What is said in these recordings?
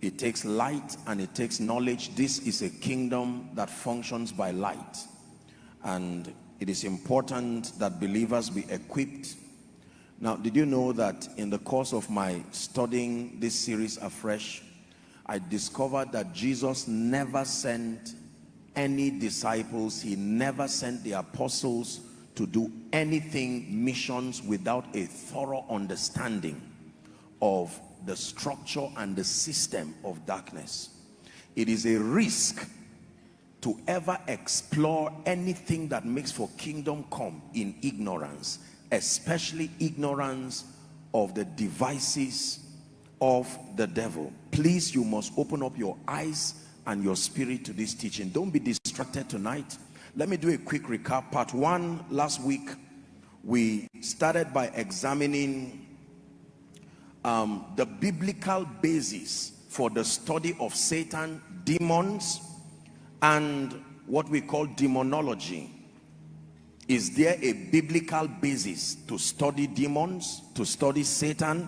It takes light and it takes knowledge. This is a kingdom that functions by light. And it is important that believers be equipped. Now, did you know that in the course of my studying this series afresh, I discovered that Jesus never sent any disciples. He never sent the apostles to do anything, missions, without a thorough understanding of the structure and the system of darkness. It is a risk to ever explore anything that makes for kingdom come in ignorance, especially ignorance of the devices of the devil. Please, you must open up your eyes and your spirit to this teaching. Don't be distracted tonight. Let me do a quick recap. Part 1, last week, we started by examining the biblical basis for the study of Satan, demons, and what we call demonology. Is there a biblical basis to study demons, to study Satan,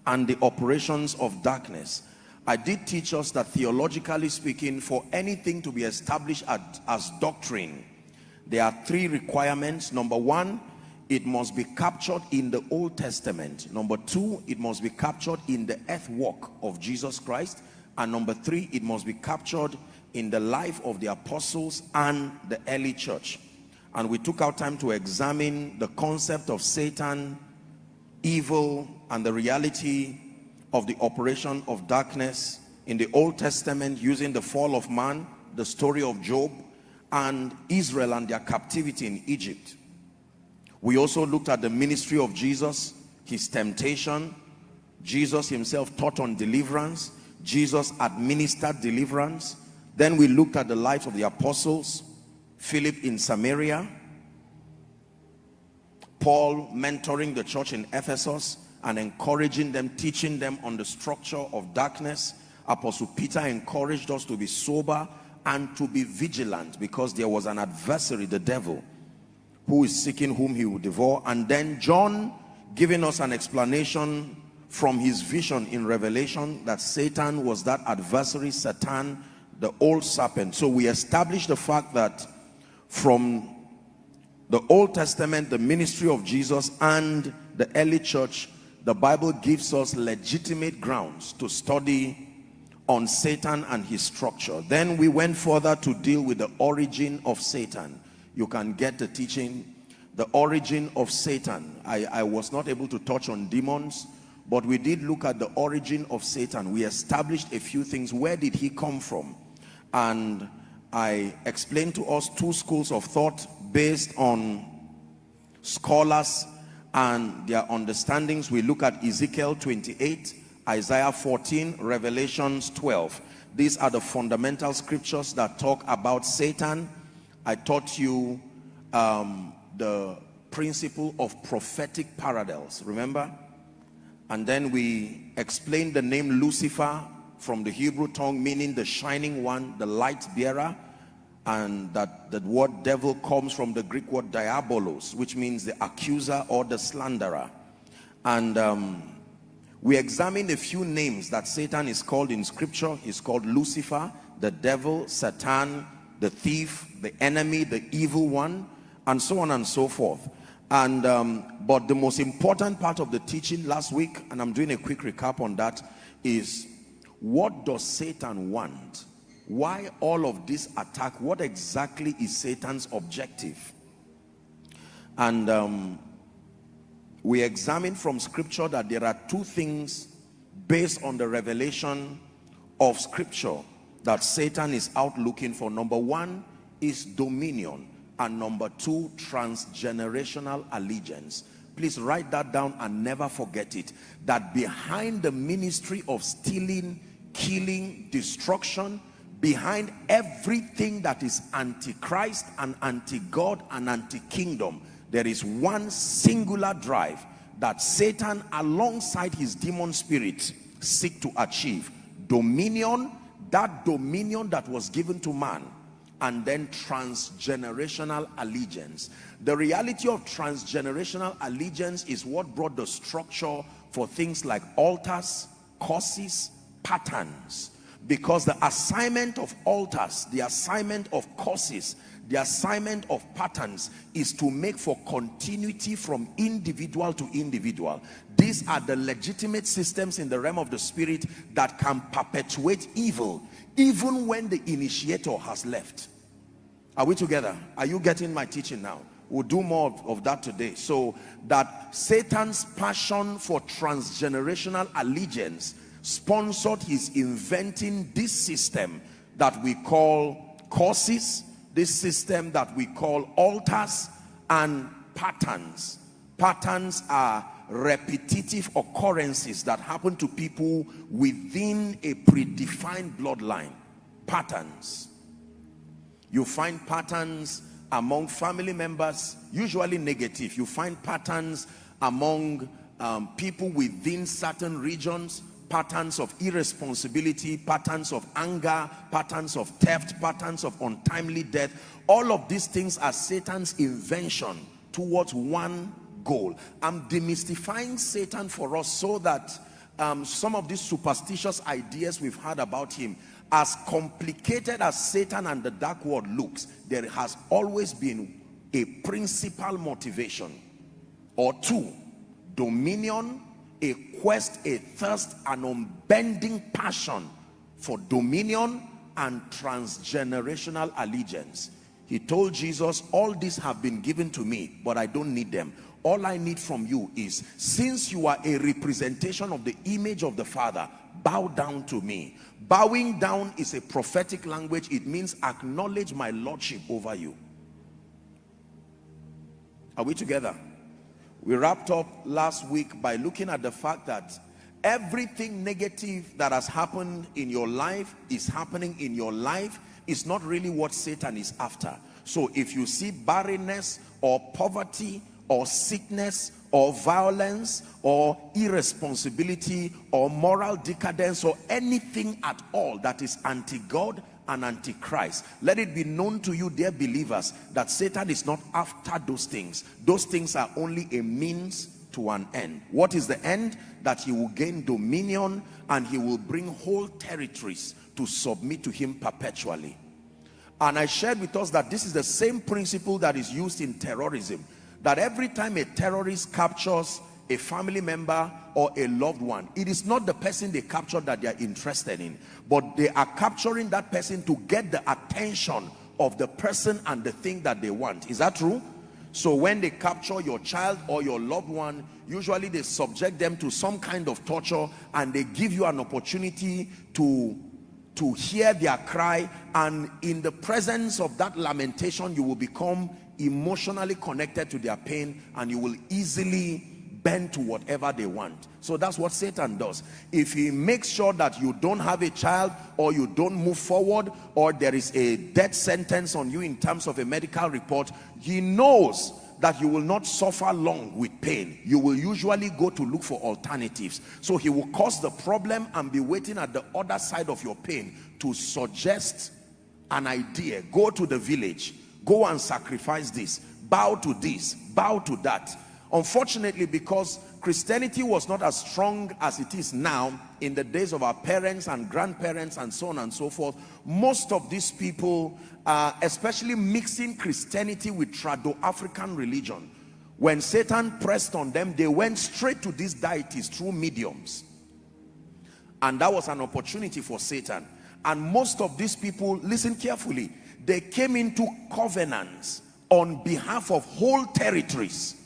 and the operations of darkness? I did teach us that theologically speaking, for anything to be established as doctrine, there are 3 requirements. Number 1, it must be captured in the Old Testament. Number 2, it must be captured in the earthwork of Jesus Christ. And number 3, it must be captured in the life of the apostles and the early church. And we took our time to examine the concept of Satan, evil, and the reality of the operation of darkness in the Old Testament, using the fall of man, the story of Job, and Israel and their captivity in Egypt. We also looked at the ministry of Jesus, his temptation. Jesus himself taught on deliverance. Jesus administered deliverance. Then we looked at the lives of the apostles, Philip in Samaria, Paul mentoring the church in Ephesus and encouraging them, teaching them on the structure of darkness. Apostle Peter encouraged us to be sober and to be vigilant, because there was an adversary, the devil, who is seeking whom he will devour. And then John giving us an explanation from his vision in Revelation that Satan was that adversary, Satan, the old serpent. So we established the fact that from the Old Testament, the ministry of Jesus and the early church, the Bible gives us legitimate grounds to study on Satan and his structure. Then we went further to deal with the origin of Satan. You can get the teaching, the origin of Satan. I was not able to touch on demons, but we did look at the origin of Satan. We established a few things. Where did he come from? And I explained to us 2 schools of thought based on scholars and their understandings. We look at Ezekiel 28, Isaiah 14, Revelations 12. These are the fundamental scriptures that talk about Satan. I taught you the principle of prophetic parallels, remember? And then we explained the name Lucifer from the Hebrew tongue, meaning the shining one, the light bearer, and that the word devil comes from the Greek word diabolos, which means the accuser or the slanderer. And we examined a few names that Satan is called in scripture. He's called Lucifer, the devil, Satan, the thief, the enemy, the evil one, and so on and so forth. And but the most important part of the teaching last week, and I'm doing a quick recap on that, is what does Satan want? Why all of this attack? What exactly is Satan's objective? And we examine from scripture that there are 2 things based on the revelation of scripture that Satan is out looking for. Number 1 is dominion, and number 2, transgenerational allegiance. Please write that down and never forget it, that behind the ministry of stealing, killing, destruction, behind everything that is antichrist and anti-God and anti-kingdom, there is one singular drive that Satan alongside his demon spirits seek to achieve: dominion, that dominion that was given to man, and then transgenerational allegiance. The reality of transgenerational allegiance is what brought the structure for things like altars, curses, patterns. Because the assignment of altars, the assignment of curses, the assignment of patterns is to make for continuity from individual to individual. These are the legitimate systems in the realm of the spirit that can perpetuate evil even when the initiator has left. Are we together? Are you getting my teaching now? We'll do more of that today. So that Satan's passion for transgenerational allegiance sponsored his inventing this system that we call curses, this system that we call altars, and patterns. Patterns are repetitive occurrences that happen to people within a predefined bloodline. Patterns. You find patterns among family members, usually negative. You find patterns among people within certain regions, patterns of irresponsibility, patterns of anger, patterns of theft, patterns of untimely death. All of these things are Satan's invention towards one goal. I'm demystifying Satan for us so that some of these superstitious ideas we've heard about him, as complicated as Satan and the dark world looks, there has always been a principal motivation or two: dominion, a quest, a thirst, an unbending passion for dominion, and transgenerational allegiance. He told Jesus, all these have been given to me, but I don't need them. All I need from you is, since you are a representation of the image of the Father, bow down to me. Bowing down is a prophetic language. It means acknowledge my lordship over you. Are we together? We wrapped up last week by looking at the fact that everything negative that has happened in your life is happening in your life is not really what Satan is after. So if you see barrenness or poverty or sickness or violence or irresponsibility or moral decadence or anything at all that is anti-God and anti-Christ, let it be known to you, dear believers, that Satan is not after those things. Those things are only a means to an end. What is the end? That he will gain dominion and he will bring whole territories to submit to him perpetually. And I shared with us that this is the same principle that is used in terrorism. That every time a terrorist captures a family member or a loved one, it is not the person they captured that they are interested in, but they are capturing that person to get the attention of the person and the thing that they want. Is that true? So when they capture your child or your loved one, usually they subject them to some kind of torture and they give you an opportunity to hear their cry, and in the presence of that lamentation you will become emotionally connected to their pain and you will easily bend to whatever they want. So that's what Satan does. If he makes sure that you don't have a child, or you don't move forward, or there is a death sentence on you in terms of a medical report, he knows that you will not suffer long with pain. You will usually go to look for alternatives. So he will cause the problem and be waiting at the other side of your pain to suggest an idea. Go to the village, go and sacrifice this, bow to this, bow to that. Unfortunately, because Christianity was not as strong as it is now in the days of our parents and grandparents and so on and so forth, most of these people, especially mixing Christianity with Trado-African religion, when Satan pressed on them, they went straight to these deities through mediums. And that was an opportunity for Satan. And most of these people, listen carefully, they came into covenants on behalf of whole territories.